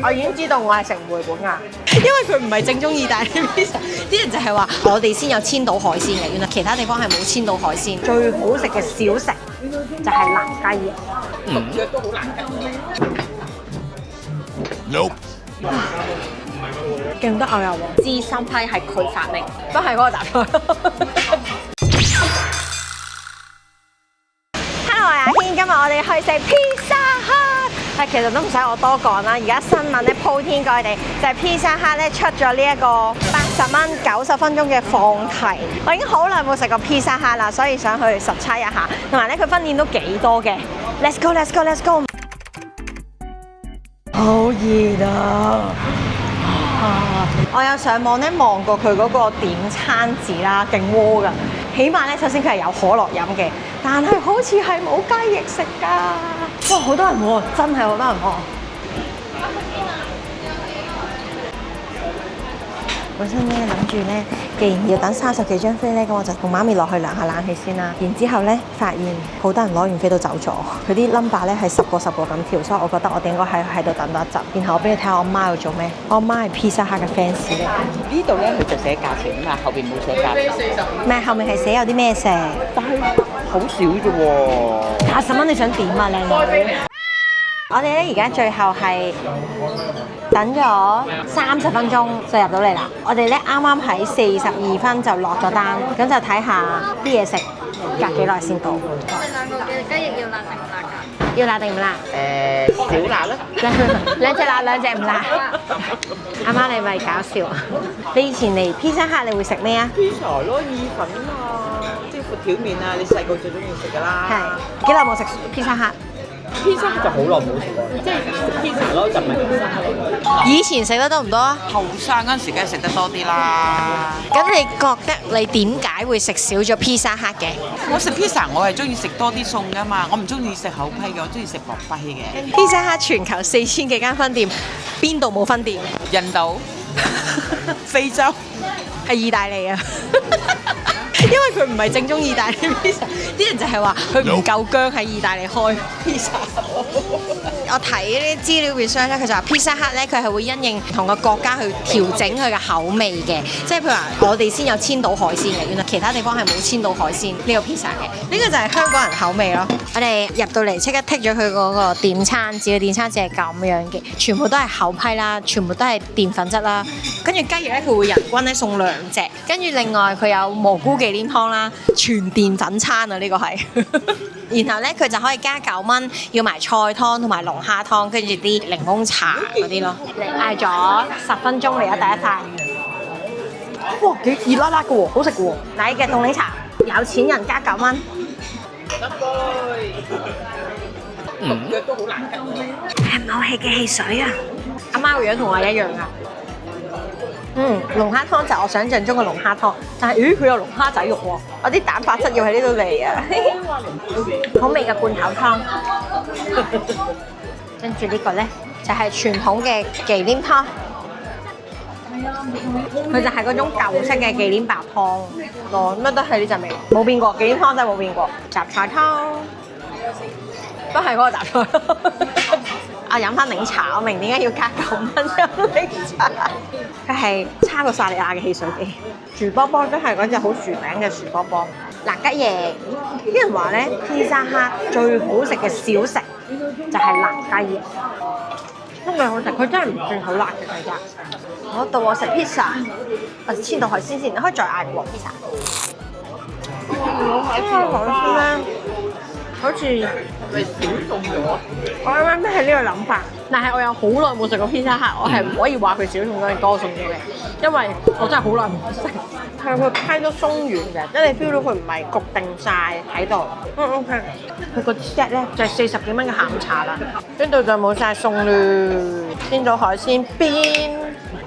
我已經知道我係食唔回本㗎，因為佢唔係正宗意大利 pizza。啲人就係話我哋先有千島海鮮嘅，原來其他地方係冇千島海鮮。最好食嘅小食就係辣雞翼。腳都好辣雞。Nope。勁得牛油王，芝心批係佢發明，都係嗰個雜菜。Hello， 我係阿軒，今日我哋去食 Pizza Hut。其實都唔使我多講啦，而家新聞咧鋪天蓋地，就係 Pizza Hut 咧出咗呢一個80蚊90分鐘嘅放題。我已經好耐冇食過 Pizza Hut 啦，所以想去實測一下。同埋咧，佢分店都幾多嘅。Let's go，Let's go，Let's go！ 好熱啊！我有上網咧望過佢嗰個點餐字啦，勁窩㗎。起碼咧，首先佢係有可樂飲嘅，但係好似係冇雞翼食㗎。哇，好多人喎，真係好多人喎。本身咧諗住咧，既然要等30幾張飛咧，咁我就同媽咪落去涼下冷氣先啦。然之後咧，發現好多人攞完飛都走咗，佢啲 number 咧係10個10個咁跳，所以我覺得我哋應該喺度等多一陣。然後我俾你睇下我媽要做咩，我媽係 Pizza Hut 嘅 fans 嚟。呢度咧佢就寫價錢啊嘛，後邊冇寫價錢。咩？後面係寫有啲咩食？但係好少啫喎。80蚊你想點啊，靚女？我哋咧而家最後係等咗30分鐘就入到嚟啦。我哋咧啱啱喺42分就落咗單，咁就睇下啲嘢食隔幾耐先到。我哋兩個嘅雞翼要辣定唔辣㗎？要辣定唔辣？少辣啦。兩隻辣，兩隻唔辣。阿媽你咪搞笑啊！你以前嚟 Pizza Hut 你會食咩啊？ pizza 咯，意粉啊，即係闊條麵啊，你細個最中意食㗎啦。係幾耐冇食 Pizza Hut？Pizza Hut 就好耐冇食過，即係 pizza 咯，就唔係 pizza Hut 嚟。以前食得多唔多啊？後生嗰陣時梗係食得多啲啦。咁你覺得你點解會食少咗 Pizza Hut 嘅？我食 pizza 我係中意食多啲餸㗎嘛，我唔中意食厚批嘅，我中意食薄批嘅。Pizza Hut 全球4000幾間分店，邊度冇分店？印度、非洲係意大利啊！因為佢唔係正宗意大利 pizza， 啲人就係話佢唔夠薑喺意大利開 pizza。我睇啲資料 research 咧，佢就話 Pizza Hut 咧，佢係會因應唔同嘅國家去調整佢嘅口味嘅，即係譬如話我哋先有千島海鮮嘅，原來其他地方係冇千島海鮮呢個 pizza 嘅，呢個就係香港人口味咯。我哋入到嚟即刻剔咗佢嗰個點餐紙，個點餐紙係咁樣嘅，全部都係厚批啦，全部都係澱粉質啦，跟住雞翼咧佢會人均咧送2隻，跟住另外佢有蘑菇忌廉湯啦，全澱粉餐啊呢個係。然後咧佢就可以加9蚊，要埋菜湯同埋龍蝦湯，跟住啲檸檬茶嗰啲咯。你嗌咗10分鐘嚟啊第一塊，哇幾熱辣辣嘅喎，好食嘅喎。奶嘅凍檸茶，有錢人加9蚊。腳都好難㗎。係唔好氣嘅汽水啊！阿媽個樣同我一樣啊。龍蝦湯就係我想象中嘅龍蝦湯，但係佢有龍蝦仔肉喎，我啲蛋白質要喺呢度嚟啊！好味嘅罐頭湯，跟住呢個咧就係傳統嘅忌廉湯，佢就係嗰種舊式嘅忌廉白湯咯，乜都係呢陣味，冇變過，忌廉湯真係冇變過。雜菜湯都係嗰個雜菜。啊飲翻檸茶，我明點解要加9蚊飲檸茶。佢係差過薩莉亞嘅汽水機，薯波波都係嗰隻好薯餅嘅薯波波。辣雞翼，啲人話咧 Pizza Hut 最好食嘅小食就係辣雞翼，真係好食，佢真係唔算好辣嘅其實。我到我食 pizza， 我千島海鮮先，你可以再嗌個 pizza。海鮮咧，好似係咪少餸咗？我啱啱都係呢個諗法，但係我有好耐冇食過 Pizza Hut， 我係唔可以話佢少餸咗定多餸咗嘅，因為我真係好耐冇食。係佢批都鬆軟嘅，即係你 feel 到佢唔係焗定晒喺度。OK， 佢個 set 咧就係40幾蚊嘅下午茶啦，呢度就冇晒餸嘞。千島海鮮邊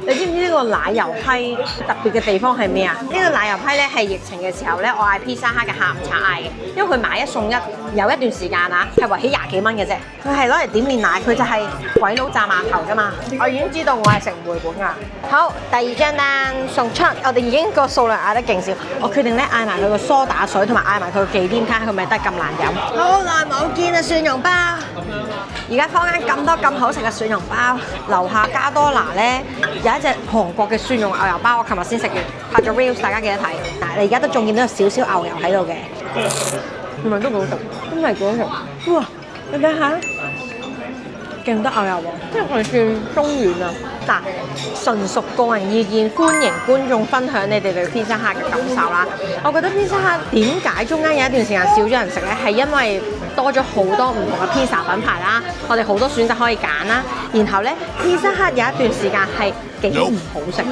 你知唔知呢個奶油批特別嘅地方係咩啊？呢個奶油批咧係疫情嘅時候咧，我嗌 Pizza Hut 嘅下午茶嗌嘅，因為佢買一送一，有一段時間啊係圍起20幾蚊嘅啫。佢係攞嚟點煉奶，佢就係鬼佬炸饅頭㗎嘛。我已經知道我係食唔回本㗎。好，第二張單送出，我哋已經個數量嗌得勁少，我決定咧嗌埋佢個梳打水同埋嗌埋佢個忌廉卡，佢咪得咁難飲。好耐冇見啊，蒜蓉包！而家坊間咁多咁好食嘅蒜蓉包，樓下加多拿咧有一隻韓國嘅蒜蓉牛油包，我琴日先食完，拍咗 reels， 大家記得睇。嗱，你而家都仲見到有少少牛油喺度嘅，係咪都幾好食？真係幾好食！哇，你睇下，勁得牛油喎，即係佢算中軟啊！嗱，純屬個人意見，歡迎觀眾分享你哋對 Pizza Hut 嘅感受啦。我覺得 Pizza Hut 點解中間有一段時間少咗人食咧？係因為多咗好多唔同嘅 pizza 品牌啦，我哋好多選擇可以揀啦。然後咧 Pizza Hut 有一段時間係幾唔好食。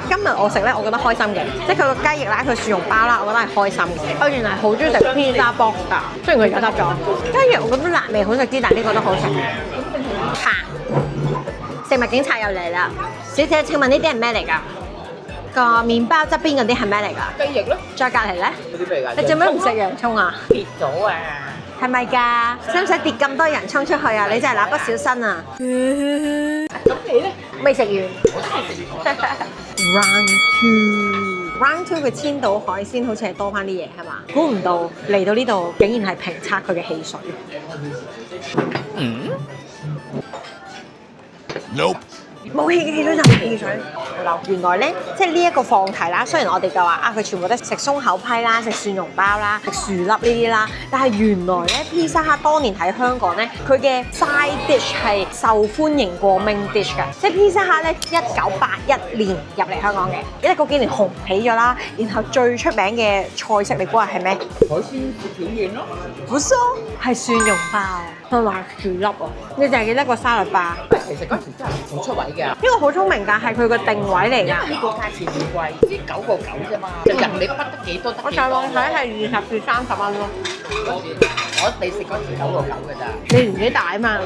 今日我食咧，我覺得開心嘅，即係佢個雞翼啦，佢蒜蓉包啦，我覺得係開心嘅。我原來好中意食 pizza box 㗎，雖然佢而家得咗。雞翼我覺得辣味好食啲，但係呢個都好食。食物警察又嚟啦，小姐請問呢啲係咩嚟㗎？個麵包側邊嗰啲係咩嚟㗎？雞翼咯。再隔離咧？嗰啲咩㗎？你做咩唔食洋葱啊？跌咗啊！係咪㗎？使唔使跌咁多洋葱出去啊？你真係蠟筆小新啊！咁你咧？未食完。我都未食完。Round two 嘅千島海鮮好似係多翻啲嘢係嘛？估唔到嚟到呢度竟然係評測佢嘅汽水。Nope. 冇氣嘅汽水就係汽水。原來咧，即係呢一個放題啦。雖然我哋就話啊，佢全部都食鬆口批啦，食蒜蓉包啦，食薯粒呢啲啦。但係原來咧，Pizza Hut當年喺香港咧，佢嘅 side dish 係受歡迎過 main dish 㗎。即係 Pizza Hut 咧，1981年入嚟香港嘅，因為嗰幾年紅起咗啦。然後最出名嘅菜式，你估係咩？海鮮條件咯，唔錯，係蒜蓉包同埋薯粒啊！你淨係記得個沙律吧？其實嗰時真係好出位㗎。呢個好聰明㗎，係佢個定位嚟㗎。呢個價錢唔貴，先9.9啫嘛。就人哋不得幾多得幾多。我上網睇係20至30蚊咯。嗰時我哋食嗰時9.9㗎咋。你年紀大啊嘛。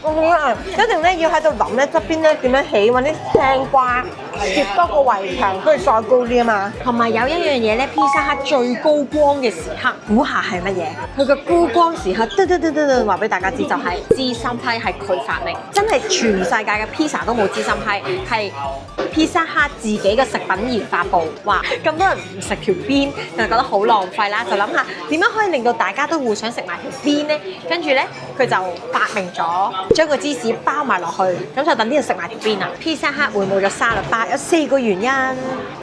我覺得一定咧要喺度諗咧側邊咧點樣起，揾啲青瓜貼多個圍牆，跟住再高啲啊嘛。同埋有一樣嘢咧，Pizza Hut最高光嘅時刻，估下係乜嘢？佢個高光時刻，話俾大家知就係芝心批係佢發明，真係全世界嘅 pizza 都冇芝心批，係 Pizza Hut 自己嘅食品研發部話咁多人唔食條邊，就覺得好浪費啦，就諗下點樣可以令到大家都會想食埋條邊咧？跟住咧佢就發明咗將個芝士包埋落去，咁就等啲人食埋條邊啦。Pizza Hut 會冇咗沙律吧，有4個原因。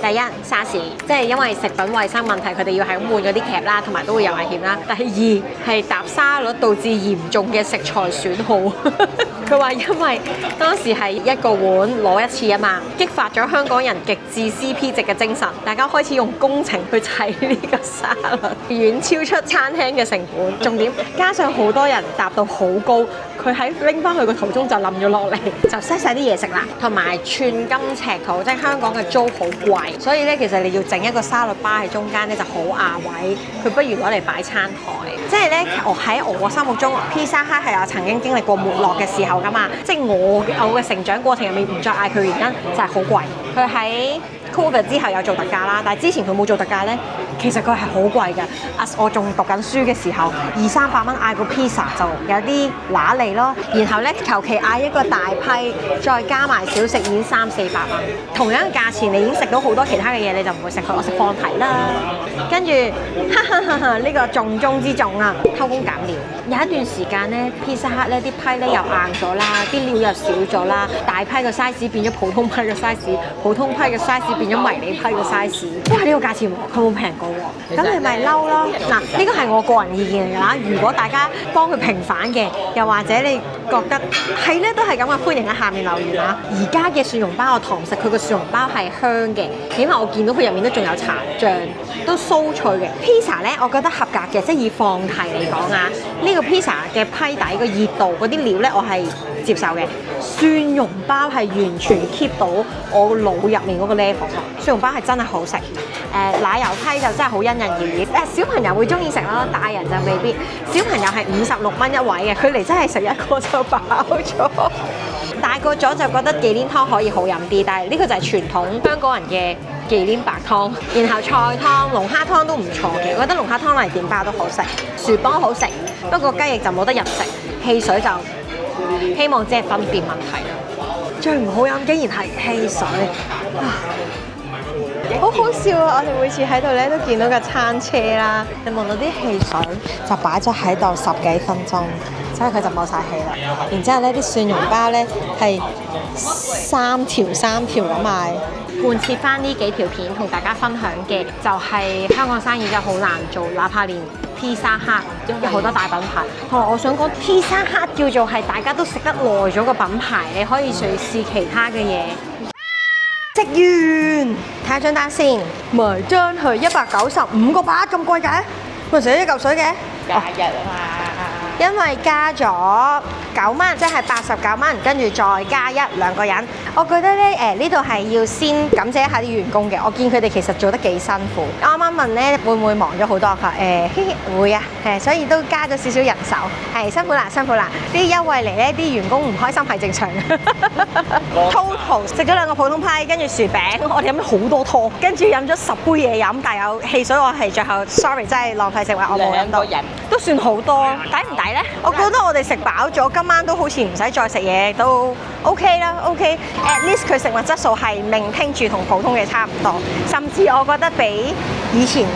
第一，沙士，即係因為食品衛生問題，佢哋要係咁換嗰啲夾啦，同埋都會有危險啦。第二係搭沙律導致嚴重嘅食材損耗。佢話因為當時係一個碗攞一次啊嘛，激發咗香港人極致 CP 值嘅精神，大家開始用工程去砌呢個沙律，遠超出餐廳嘅成本。重點加上好多人搭到好高，佢喺拎翻去個途中就冧咗落嚟，就嘥晒啲嘢食啦。同埋寸金尺土，即係香港嘅租好貴，所以咧其實你要整一個沙律吧喺中間咧就好亞位，佢不如攞嚟擺餐台。即係咧，喺我心目中 Pizza Hut 係有曾經經歷過沒落嘅時候㗎嘛。即係我嘅成長過程入面唔再嗌佢，原因就係好貴。佢喺Covid 之後有做特價啦，但係之前佢冇做特價咧，其實佢係好貴嘅。我仲讀緊書嘅時候，200-300蚊嗌個 pizza 就有啲揦脷咯。然後咧求其嗌一個大批，再加埋小食已經300-400蚊。同樣嘅價錢，你已經食到好多其他嘅嘢，你就唔會食佢。我食放題啦。跟住呢個重中之重啊，偷工減料。有一段時間咧 Pizza Hut 咧啲批咧又硬咗啦，啲料又少咗啦，大批嘅 size 變咗普通批嘅 size， 普通批嘅 size 變咗迷你批嘅 size， 都係呢個價錢喎，佢冇平過喎，咁你咪嬲咯。嗱，呢個係我個人意見嚟㗎啦。如果大家幫佢平反嘅，又或者你覺得係咧都係咁嘅，歡迎喺下面留言啦。而家嘅蒜蓉包我堂食，佢個蒜蓉包係香嘅，起碼我見到佢入面都仲有茶醬，都酥脆嘅。Pizza 咧，我覺得合格嘅，即係以放題嚟講啊，呢個 pizza 嘅批底個熱度嗰啲料咧，我係接受嘅。蒜蓉包係完全 keep 到我腦入面嗰個 level 咯。蒜蓉包係真係好食。奶油批就真係好因人而異。小朋友會中意食咯，大人就未必。小朋友係56蚊一位嘅，佢嚟真係食一個就飽咗。大大個咗就覺得忌廉湯可以好飲啲，但係呢個就係傳統香港人嘅忌廉白湯。然後菜湯、龍蝦湯都唔錯嘅，我覺得龍蝦湯嚟點包都好食，薯邦好食，不過雞翼就冇得入食，汽水就希望只係分辨問題啦。最唔好飲竟然係汽水，好好笑啊！我哋每次喺度咧都見到個餐車啦，你望到啲汽水就擺咗喺度10幾分鐘，所以佢就冇晒氣啦。然之後咧啲蒜蓉包咧係3條咁賣。貫徹翻呢幾條片同大家分享嘅就係香港生意真係好難做，哪怕連披薩克有好多大品牌。同埋我想講披薩克叫做係大家都食得耐咗個品牌，你可以試其他嘅嘢。食完睇下張單先，埋單係195個8咁貴嘅，咪成一嚿水嘅。假日啊嘛，因為加咗9蚊，即係89蚊，跟住再加2個人。我覺得咧呢度係要先感謝一下啲員工嘅，我見佢哋其實做得幾辛苦。啱啱問咧會唔會忙咗好多？佢話會啊，所以都加咗少少人手，係辛苦啦。啲優惠嚟咧，啲員工唔開心係正常嘅。Total 食咗2個普通批，跟住薯餅，我哋飲咗好多湯，跟住飲咗10杯嘢飲，但有汽水我係最後 sorry 真係浪費食物，我冇飲到，都算好多，抵唔抵咧？我覺得我哋食飽咗，今晚都好似唔使再食嘢，都 OK 啦 OK。At least 佢食物質素係maintain住同普通嘅差唔多，甚至我覺得比以前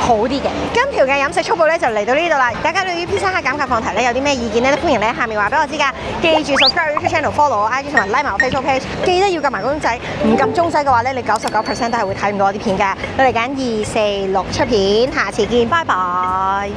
好啲嘅。今條嘅飲食速報咧就嚟到呢度啦。大家對於披薩克減價放題咧有啲咩意見咧，都歡迎你喺下面話俾我知㗎。記住 subscribe YouTube channel、follow 我 IG 同埋 like 埋我 Facebook page。記得要撳埋個鐘仔，唔撳鐘仔嘅話咧，你99%都係會睇唔到我啲片㗎。我哋揀2、4、6出片，下次見，拜拜。